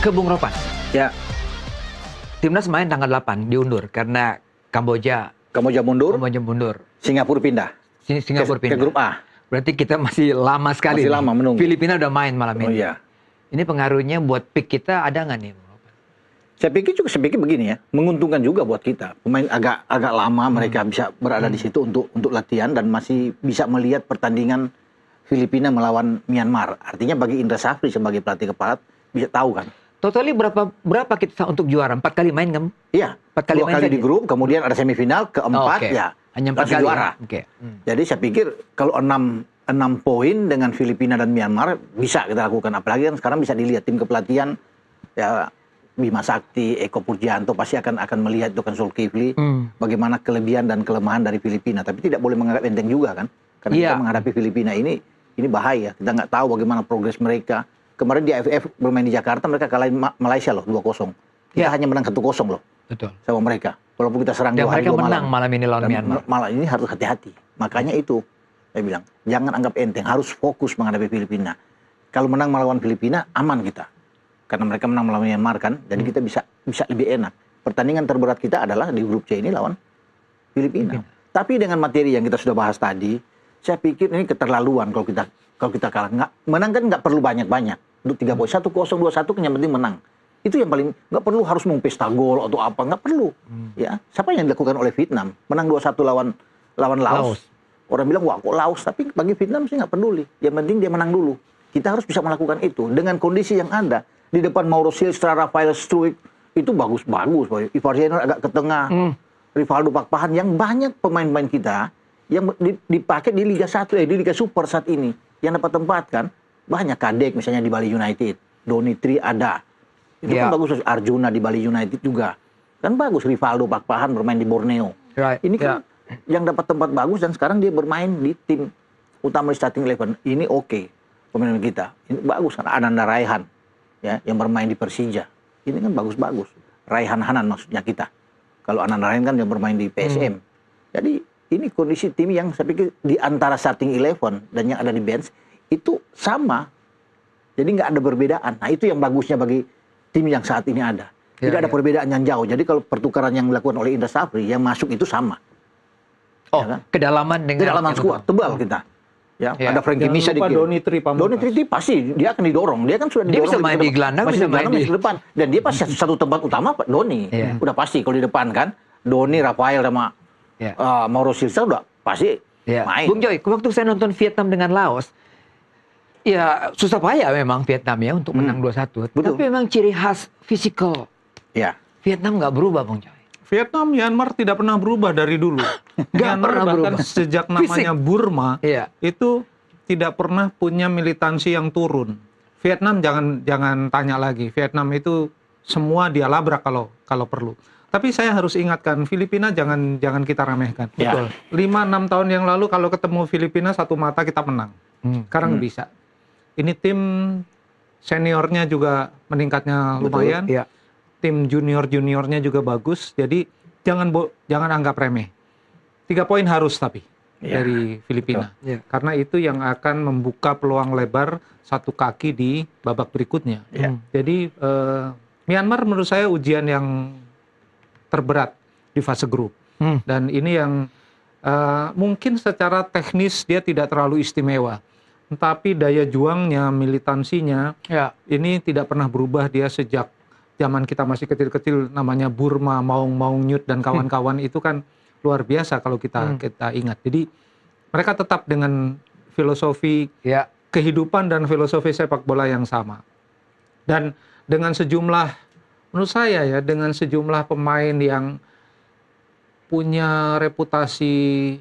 ke Bung Ropan. Ya, Timnas main tanggal 8 diundur karena Kamboja mundur, Singapura pindah. Singapura pindah. Ke grup A. Berarti kita masih lama sekali. Masih lama menunggu. Filipina udah main malam Oh ini. iya. Ini pengaruhnya buat pick kita ada nggak nih, Bung Ropan? Saya pikir begini ya, menguntungkan juga buat kita. Pemain agak lama mereka bisa berada di situ untuk latihan dan masih bisa melihat pertandingan Filipina melawan Myanmar. Artinya bagi Indra Safri sebagai pelatih kepala bisa tahu kan. Totally berapa kita untuk juara? 4 kali main kan? Iya, 4 kali 2 kali di grup, kemudian ada semifinal, keempat Oke. ya Hanya 4 langsung kali juara. ya? Oke. Jadi saya pikir kalau 6 poin dengan Filipina dan Myanmar bisa kita lakukan. Apalagi kan sekarang bisa dilihat tim kepelatihan ya Bima Sakti, Eko Purjanto pasti akan melihat itu kan Zulkifli bagaimana kelebihan dan kelemahan dari Filipina. Tapi tidak boleh menganggap enteng juga kan. Karena kita menghadapi Filipina ini bahaya. Kita nggak tahu bagaimana progres mereka. Kemarin di AFF bermain di Jakarta mereka kalahin Malaysia loh 2-0. Kita hanya menang 1-0 loh. Betul. Sama mereka. Walaupun kita serang Dan 2 hari mereka 2 malam. menang malam ini lawan Dan Myanmar. malah ini harus hati-hati. Makanya itu saya bilang, jangan anggap enteng, harus fokus menghadapi Filipina. Kalau menang melawan Filipina, aman kita. Karena mereka menang melawan Myanmar kan, jadi kita bisa lebih enak. Pertandingan terberat kita adalah di grup C ini lawan Filipina. Tapi dengan materi yang kita sudah bahas tadi, saya pikir ini keterlaluan kalau kita kalah. Menang kan nggak perlu banyak-banyak. Untuk 3 poin, 1-0, 2-1 yang penting menang. Itu yang paling, nggak perlu harus mempesta gol atau apa, nggak perlu. Ya, siapa yang dilakukan oleh Vietnam? Menang 2-1 lawan Laos. Orang bilang, wah kok Laos? Tapi bagi Vietnam sih nggak peduli. Yang penting dia menang dulu. Kita harus bisa melakukan itu. Dengan kondisi yang ada. Di depan Mauro Silstra, Rafael Struijk, itu bagus-bagus. Ivar Jenner agak ke tengah. Rivaldo Pakpahan, yang banyak pemain-pemain kita yang dipakai di Liga 1, di Liga Super saat ini. Yang dapat tempat kan. Banyak Kadek misalnya di Bali United. Doni Tri ada. Itu kan bagus. Arjuna di Bali United juga. Kan bagus. Rivaldo Pakpahan bermain di Borneo. Ini kan yang dapat tempat bagus dan sekarang dia bermain di tim utama di starting 11. Ini oke. Pemain kita. Ini bagus kan. Ananda Raihan. Ya, yang bermain di Persija. Ini kan bagus-bagus. Raihan Hanan maksudnya kita. Kalau Ananda Raihan kan yang bermain di PSM. Jadi ini kondisi tim yang saya pikir di antara starting 11 dan yang ada di bench itu sama. Jadi nggak ada perbedaan. Nah itu yang bagusnya bagi tim yang saat ini ada. Tidak ada perbedaan yang jauh. Jadi kalau pertukaran yang dilakukan oleh Indra Safri, yang masuk itu sama. Oh, ya kan? Kedalaman skuad tebal kita. Ya, ada Frankie Misa di kiri. Doni Tri pasti dia akan didorong. Dia kan sudah Dia didorong. bisa main di gelandang, bisa main di depan. Dan dia pasti satu tempat utama Pak Doni. Udah pasti kalau di depan kan. Doni, Rafael sama Mauro Silva udah pasti main. Bung Joy, waktu saya nonton Vietnam dengan Laos, ya susah payah memang Vietnam ya untuk menang 2-1. Tapi memang ciri khas fisikal. Ya. Vietnam nggak berubah, Bung Joy. Vietnam, Myanmar tidak pernah berubah dari dulu. Myanmar bahkan sejak namanya Burma, itu tidak pernah punya militansi yang turun. Vietnam jangan tanya lagi. Vietnam itu semua dia labrak kalau perlu. Tapi saya harus ingatkan, Filipina jangan kita remehkan. Betul. 5-6 tahun yang lalu kalau ketemu Filipina satu mata kita menang. Sekarang nggak bisa. Ini tim seniornya juga meningkatnya lumayan. Tim juniornya juga bagus. Jadi jangan anggap remeh. 3 poin harus tapi dari Filipina. Karena itu yang akan membuka peluang lebar satu kaki di babak berikutnya. Jadi Myanmar menurut saya ujian yang terberat di fase grup. Dan ini yang mungkin secara teknis dia tidak terlalu istimewa. Tapi daya juangnya, militansinya, ini tidak pernah berubah dia sejak zaman kita masih kecil-kecil, namanya Burma, Maung Nyut dan kawan-kawan itu kan luar biasa kalau kita ingat. Jadi mereka tetap dengan filosofi kehidupan dan filosofi sepak bola yang sama. Dan dengan sejumlah, menurut saya ya, dengan sejumlah pemain yang punya reputasi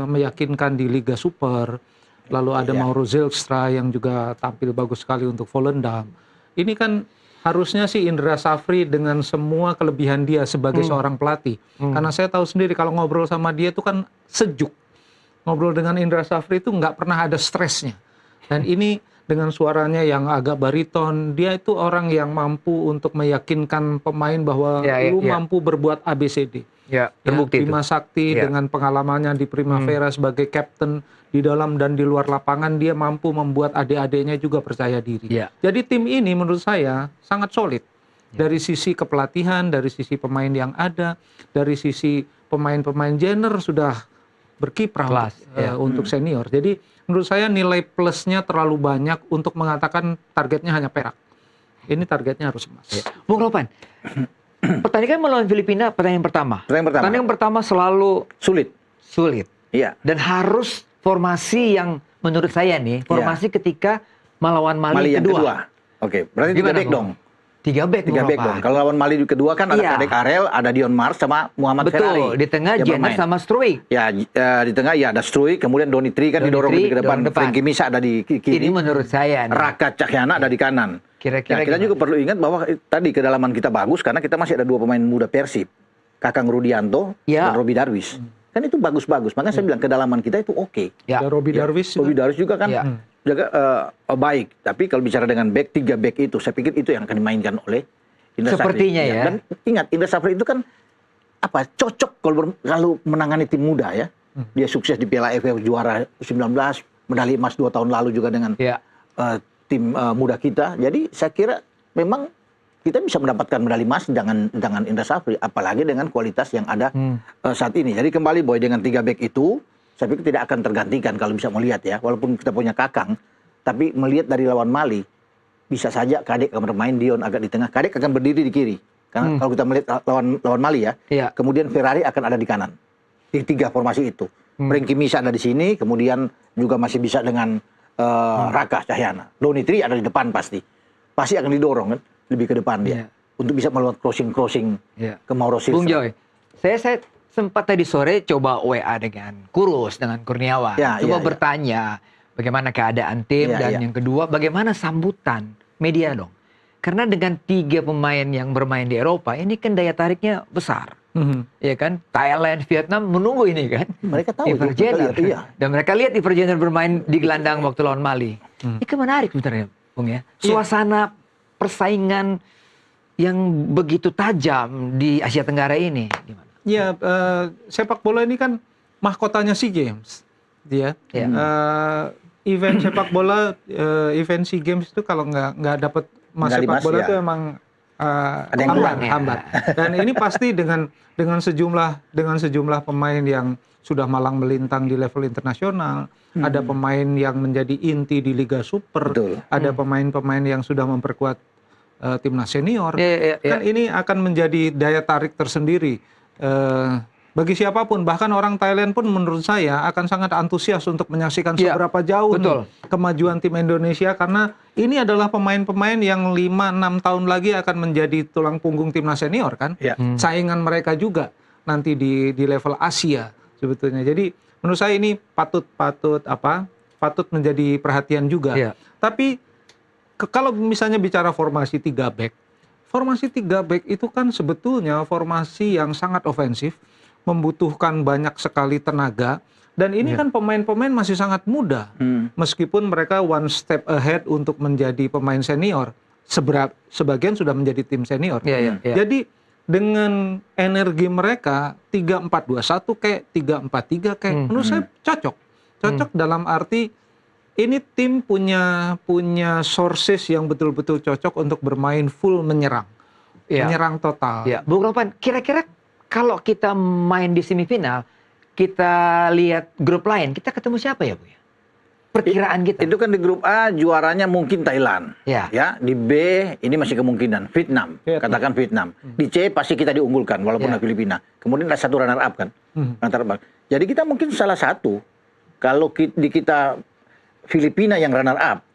meyakinkan di Liga Super, lalu ada Mauro Zylstra yang juga tampil bagus sekali untuk Volendam. Ini kan harusnya sih Indra Safri dengan semua kelebihan dia sebagai seorang pelatih. Karena saya tahu sendiri kalau ngobrol sama dia itu kan sejuk. Ngobrol dengan Indra Safri itu nggak pernah ada stresnya. Dan ini dengan suaranya yang agak bariton, dia itu orang yang mampu untuk meyakinkan pemain bahwa lu mampu berbuat ABCD. Ya, terbukti Bima itu. Sakti Ya. dengan pengalamannya di Primavera sebagai kapten di dalam dan di luar lapangan, dia mampu membuat adik-adiknya juga percaya diri. Ya. Jadi tim ini menurut saya sangat solid. Dari sisi kepelatihan, dari sisi pemain yang ada, dari sisi pemain-pemain junior sudah berkiprah Kelas, untuk senior. Jadi menurut saya nilai plusnya terlalu banyak untuk mengatakan targetnya hanya perak. Ini targetnya harus emas. Bung Ropan, pertandingan melawan Filipina pertandingan pertama selalu sulit. Iya. Dan harus formasi yang menurut saya nih, formasi ketika melawan Mali yang kedua. kedua. Oke, berarti 3 back Bung? dong. 3 back, 3 back dong. Kalau lawan Mali kedua kan ada Iya. Kadek Arel, ada Dion Mars sama Muhammad Ferrari. Betul, di tengah yang Jenner bermain. sama Struik. Ya, di tengah ya ada Struik, kemudian Donitri kan Donitri didorong ke depan. dorong depan. Frankie Misa ada di kiri. Ini menurut saya nih. Raka Cahyana ada di kanan. Kira-kira Nah, kita gimana? juga perlu ingat bahwa tadi kedalaman kita bagus karena kita masih ada 2 pemain muda Persib. Kakang Rudianto Ya. dan Robi Darwis. Kan itu bagus-bagus. Makanya saya bilang kedalaman kita itu oke. Ya. Ada Robi Darwis juga. Robi Darwis juga kan Ya. jaga baik. Tapi kalau bicara dengan back, 3 back itu, saya pikir itu yang akan dimainkan oleh Indra Safri. Sepertinya ya. Dan ingat, Indra Safri itu kan cocok kalau menangani tim muda ya. Dia sukses di Piala AFF juara 19, medali emas 2 tahun lalu juga dengan Ya. tim muda kita. Jadi saya kira memang kita bisa mendapatkan medali emas dengan Indra Safri, apalagi dengan kualitas yang ada saat ini. Jadi kembali Boy, dengan 3 back itu, saya pikir tidak akan tergantikan kalau bisa melihat ya. Walaupun kita punya Kakang, tapi melihat dari lawan Mali, bisa saja Kadek akan bermain, Dion agak di tengah, Kadek akan berdiri di kiri. Karena kalau kita melihat lawan Mali ya, Iya. kemudian Ferrari akan ada di kanan. Di 3 formasi itu. Frankie Misa ada di sini, kemudian juga masih bisa dengan Raka Cahyana. Donitri ada di depan pasti akan didorong kan lebih ke depan dia untuk bisa melakukan crossing ke Mauro Silva. Bung Joy, saya sempat tadi sore coba WA dengan Kurus, dengan Kurniawan. Coba bertanya bagaimana keadaan tim dan yang kedua bagaimana sambutan media dong. Karena dengan 3 pemain yang bermain di Eropa ini kan daya tariknya besar. Ya kan, Thailand, Vietnam menunggu ini kan. Mereka tahu Ivar Jenner. iya. Dan mereka lihat Ivar Jenner bermain di gelandang waktu lawan Mali. Ini kan menarik sebenarnya, Bung ya. Suasana persaingan yang begitu tajam di Asia Tenggara ini gimana? Ya, sepak bola ini kan mahkotanya SEA Games. Dia event sepak bola, event SEA Games itu kalau nggak dapat emas sepak bola itu emang ada yang hambat. Dan ini pasti dengan sejumlah pemain yang sudah malang melintang di level internasional, ada pemain yang menjadi inti di Liga Super, ada pemain-pemain yang sudah memperkuat timnas senior. Kan ini akan menjadi daya tarik tersendiri bagi siapapun, bahkan orang Thailand pun menurut saya akan sangat antusias untuk menyaksikan seberapa jauh nih kemajuan tim Indonesia, karena ini adalah pemain-pemain yang 5-6 tahun lagi akan menjadi tulang punggung timnas senior kan. Saingan mereka juga nanti di level Asia sebetulnya. Jadi menurut saya ini patut menjadi perhatian juga. Tapi kalau misalnya bicara formasi 3 back, formasi 3 back itu kan sebetulnya formasi yang sangat ofensif, membutuhkan banyak sekali tenaga, dan ini kan pemain-pemain masih sangat muda, meskipun mereka one step ahead untuk menjadi pemain senior, sebagian sudah menjadi tim senior. Jadi dengan energi mereka 3-4-2-1 kayak 3-4-3 kayak menurut saya cocok dalam arti ini tim punya sources yang betul-betul cocok untuk bermain full menyerang total. Bung Ropan, kira-kira kalau kita main di semifinal, kita lihat grup lain, kita ketemu siapa ya, Bu? Perkiraan kita. Itu kan di grup A juaranya mungkin Thailand. Ya, di B ini masih kemungkinan Vietnam. Katakan Vietnam. Di C pasti kita diunggulkan walaupun ada Filipina. Kemudian ada satu runner up kan. Jadi kita mungkin salah satu. Kalau kita Filipina yang runner up,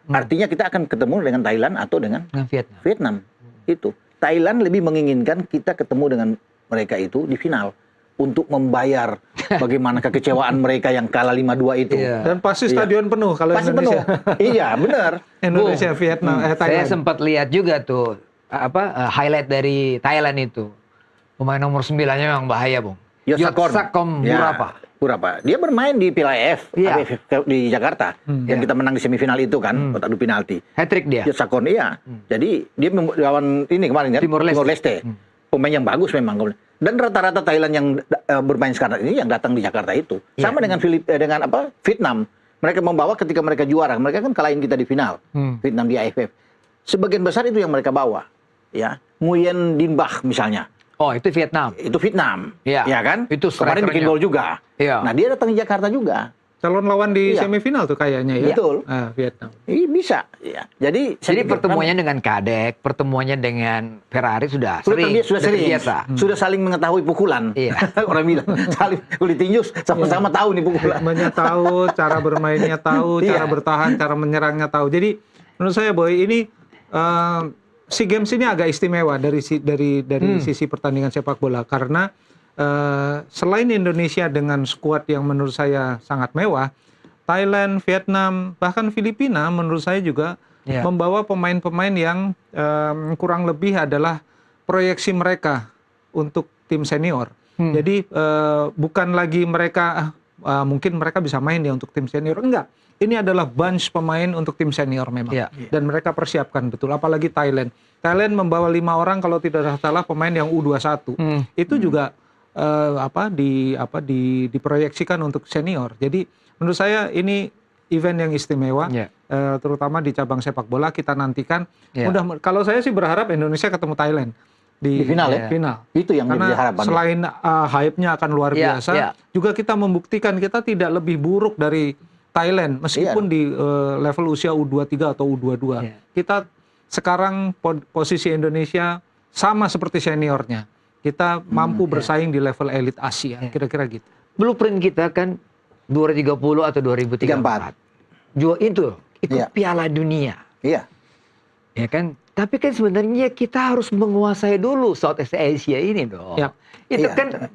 artinya kita akan ketemu dengan Thailand atau dengan Vietnam. Itu. Thailand lebih menginginkan kita ketemu dengan mereka itu di final untuk membayar bagaimana kekecewaan mereka yang kalah 5-2 itu. Dan pasti stadion penuh kalau pasti Indonesia. Penuh. Iya, benar. Indonesia, Vietnam, Thailand. Saya sempat lihat juga tuh highlight dari Thailand itu. Pemain nomor 9-nya memang bahaya, Bung. Yotsakom Burapa. Dia bermain di Piala AFF di Jakarta. Yang kita menang di semifinal itu kan, adu penalti. Hat-trick dia. Yotsakom, iya. Jadi dia lawan ini kemarin kan, Timor Leste. pemain yang bagus memang. Dan rata-rata Thailand yang bermain sekarang ini yang datang di Jakarta itu sama dengan Vietnam. Mereka membawa ketika mereka juara, mereka kan kalahin kita di final Vietnam di AFF. Sebagian besar itu yang mereka bawa, ya. Nguyen Dinh Bach misalnya. Oh, itu Vietnam. Itu Vietnam, ya kan? Itu kemarin bikin gol juga. Ya. Nah, dia datang di Jakarta juga. Calon lawan di semifinal tuh kayaknya ya. Betul. Vietnam. Bisa. Ya. Jadi pertemuannya dengan Kadek, pertemuannya dengan Ferrari sudah sering. Biasa. Sudah saling mengetahui pukulan. Iya. Orang bilang saling kulit tinju sama-sama tahu nih pukulan. Mainnya tahu, cara bermainnya tahu, cara bertahan, cara menyerangnya tahu. Jadi menurut saya Boy ini SEA Games ini agak istimewa dari sisi pertandingan sepak bola karena selain Indonesia dengan skuad yang menurut saya sangat mewah, Thailand, Vietnam, bahkan Filipina menurut saya juga membawa pemain-pemain yang kurang lebih adalah proyeksi mereka untuk tim senior. Jadi bukan lagi mereka mungkin mereka bisa main ya untuk tim senior, enggak. Ini adalah bunch pemain untuk tim senior memang. Dan mereka persiapkan betul, apalagi Thailand. Thailand membawa 5 orang kalau tidak salah pemain yang U21. Itu juga diproyeksikan untuk senior. Jadi menurut saya ini event yang istimewa, terutama di cabang sepak bola kita nantikan. Kalau saya sih berharap Indonesia ketemu Thailand di final. Final. Itu yang karena harapan. Selain hype-nya akan luar biasa, juga kita membuktikan kita tidak lebih buruk dari Thailand meskipun di level usia U23 atau U22. Kita sekarang posisi Indonesia sama seperti seniornya. Kita mampu bersaing di level elit Asia, kira-kira gitu. Blueprint kita kan 2030 atau 2034. Itu Piala Dunia. Iya. Ya kan? Tapi kan sebenarnya kita harus menguasai dulu Southeast Asia ini dong. Itu kan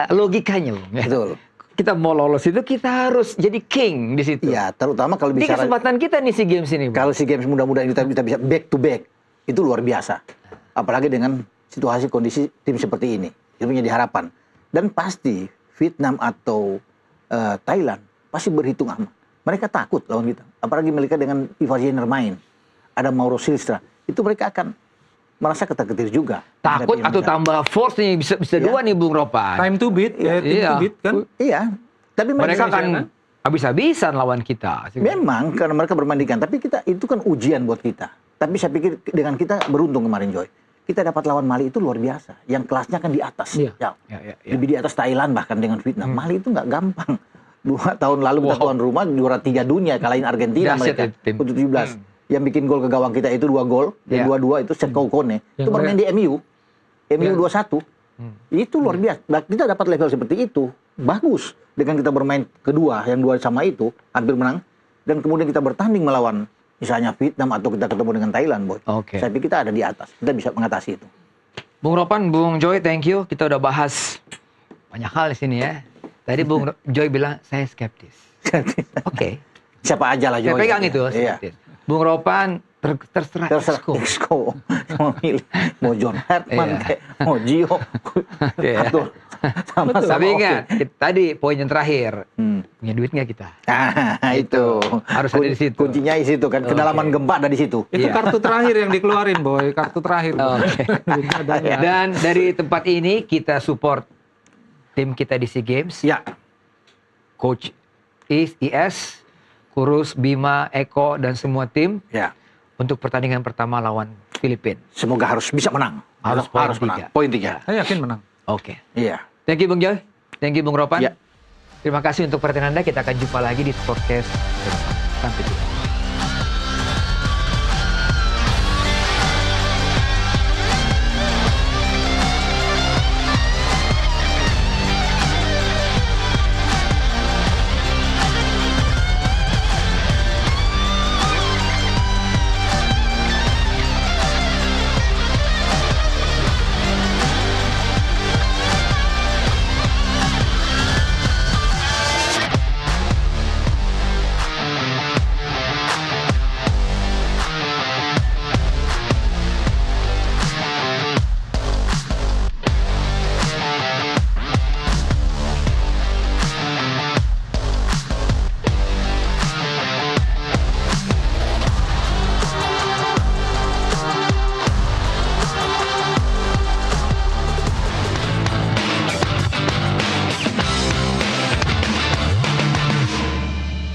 logikanya, Bung. Betul. Kita mau lolos itu kita harus jadi king di situ. Iya, terutama kalau bicara. Ini kesempatan kita nih SEA Games ini, Bung. Kalau SEA Games mudah-mudahan kita bisa back to back, itu luar biasa. Apalagi dengan situasi kondisi tim seperti ini, itu menjadi harapan. Dan pasti Vietnam atau Thailand pasti berhitung aman. Mereka takut lawan kita, apalagi mereka dengan Ivar Jenner main, ada Mauro Silstra, itu mereka akan merasa ketar-ketir juga. Takut atau tambah force nih bisa dua nih Bung Ropan. Time to beat, to beat kan? Iya. Tapi mereka kan habis-habisan lawan kita. Memang karena mereka berbandingkan, tapi kita itu kan ujian buat kita. Tapi saya pikir dengan kita beruntung kemarin Joy. Kita dapat lawan Mali itu luar biasa. Yang kelasnya kan di atas. Lebih di atas Thailand bahkan dengan Vietnam. Mali itu nggak gampang. 2 tahun lalu kita tuan rumah juara 3 dunia kalahin Argentina mereka. Untuk 17. Yang bikin gol ke gawang kita itu 2 gol. Dan 2-2 itu Sekou Kone. Itu bermain di MU. MU 21. Itu luar biasa. Nah, kita dapat level seperti itu. Bagus. Dengan kita bermain kedua. Yang 2 sama itu. Hampir menang. Dan kemudian kita bertanding melawan misalnya Vietnam atau kita ketemu dengan Thailand, Boy. Saya pikir kita ada di atas. Kita bisa mengatasi itu. Bung Ropan, Bung Joy, thank you. Kita udah bahas banyak hal di sini ya. Tadi Bung Joy bilang, saya skeptis. Siapa aja lah Joy. Saya pegang itu, skeptis. Bung Ropan, terserah Isco. Mau milih, mau John Hartman, mau Gio. Tapi ingat, tadi poin yang terakhir, punya duit nggak kita? Itu harus ada di situ. Kuncinya di situ kan, kedalaman gempa ada di situ. Itu kartu terakhir yang dikeluarin, Boy. Kartu terakhir. Dan dari tempat ini kita support tim kita di SEA Games. Coach IS, Kurus, Bima, Eko dan semua tim. Untuk pertandingan pertama lawan Filipina. Semoga harus bisa menang. Harus menang. Poin 3. Saya yakin menang. Thank you Bung Joy. Thank you Bung Ropan. Terima kasih untuk perhatian Anda. Kita akan jumpa lagi di Sportcast. Sampai jumpa.